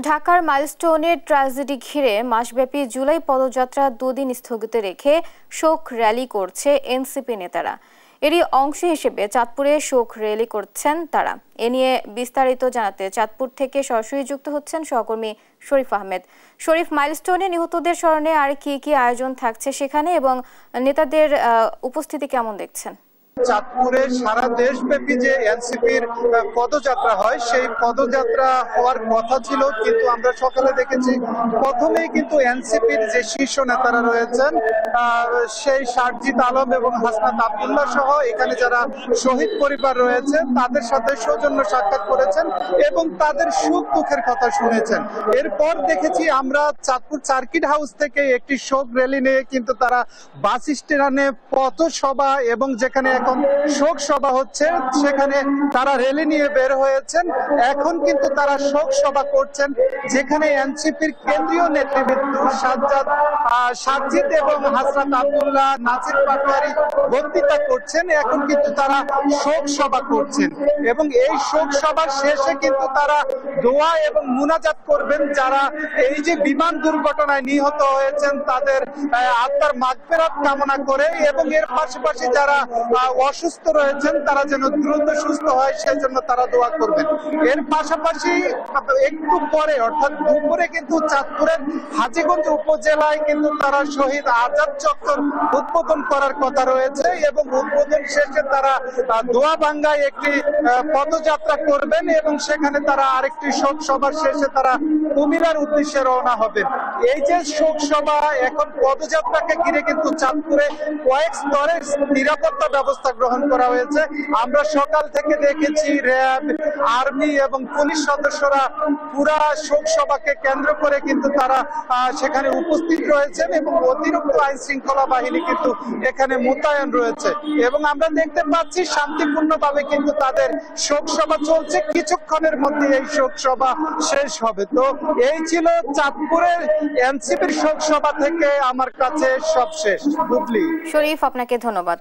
ঢাকার মাইলস্টোনের ট্র্যাজেডি ঘিরে মাসব্যাপী জুলাই পদযাত্রা দুদিন স্থগিত রেখে শোক র্যালি করছে এনসিপি নেতারা। এরই অংশ হিসেবে চাঁদপুরে শোক র্যালি করছেন তারা। এ নিয়ে বিস্তারিত জানাতে চাঁদপুর থেকে সরাসরি যুক্ত হচ্ছেন সহকর্মী শরীফ আহমেদ। শরীফ, মাইলস্টোনে নিহতদের স্মরণে আর কি আয়োজন থাকছে সেখানে এবং নেতাদের উপস্থিতি কেমন দেখছেন? চাঁদপুরে সারা দেশব্যাপী যে এনসিপির পদযাত্রা হয় সেই পদযাত্রা হওয়ার কথা ছিল, কিন্তু আমরা সকালে দেখেছি প্রথমেই কিন্তু এনসিপির যে শীর্ষ নেতারা রয়েছেন সেই সারজিদ আলম এবং হাসনাত আব্দুল্লাহ সহ এখানে যারা শহীদ পরিবার রয়েছে তাদের সাথে সৌজন্য সাক্ষাৎ করেছেন এবং তাদের সুখ দুঃখের কথা শুনেছেন। এরপর দেখেছি আমরা চাঁদপুর সার্কিট হাউস থেকে একটি শোক র্যালি নিয়ে কিন্তু তারা বাস স্ট্যান্ডে পথসভা এবং যেখানে শোক সভা হচ্ছে সেখানে তারা র্যালি নিয়ে বের হয়েছেন। এখন কিন্তু তারা শোক সভা করছেন যেখানে এনসিপির কেন্দ্রীয় নেতৃবৃন্দ সারজিদ এবং হাসনাত আব্দুল্লাহ, নাজির পাটোয়ারি বক্তৃতা করছেন। এখন কিন্তু তারা শোক সভা করছেন এবং এই শোক সভার শেষে কিন্তু তারা দোয়া এবং মুনাজাত করবেন যারা এই যে বিমান দুর্ঘটনায় নিহত হয়েছেন তাদের আত্মার মাগফিরাত কামনা করে এবং এর পাশাপাশি যারা অসুস্থ রয়েছেন তারা যেন দ্রুত সুস্থ হয় সেজন্য তারা দোয়া করবেন। এর পাশাপাশি একটু পরে অর্থাৎ দুপুরে কিন্তু চাঁদপুরের হাজীগঞ্জ উপজেলায় কিন্তু তারা শহীদ আজাদ চত্বর উদ্বোধন করার কথা রয়েছে এবং উদ্বোধন শেষে তারা দোয়া ভাঙ্গায় একটি পদযাত্রা করবেন এবং সেখানে তারা আরেকটি শোক সভার শেষে তারা কুমিরার উদ্দেশ্যে রওনা হবেন। এই যে শোক সভা এখন পদযাত্রাকে ঘিরে কিন্তু চাঁদপুরে কয়েক স্তরে নিরাপত্তা ব্যবস্থা গ্রহণ করা হয়েছে। আমরা সকাল থেকে দেখেছি র্যাব, আর্মি এবং পুলিশ সদস্যরা পুরা শোক সভাকে কেন্দ্র করে কিন্তু তারা সেখানে উপস্থিত রয়েছেন এবং অতিরিক্ত আইন শৃঙ্খলা বাহিনী কিন্তু এখানে মোতায়েন রয়েছে এবং আমরা দেখতে পাচ্ছি শান্তিপূর্ণভাবে কিন্তু তাদের শোক সভা চলছে। কিছুক্ষণের মধ্যে এই শোক সভা শেষ হবে। তো এই ছিল চাঁদপুরের এনসিপির শোক সভা থেকে আমার কাছে সব শেষ। বুবলি, শরীফ, আপনাকে ধন্যবাদ।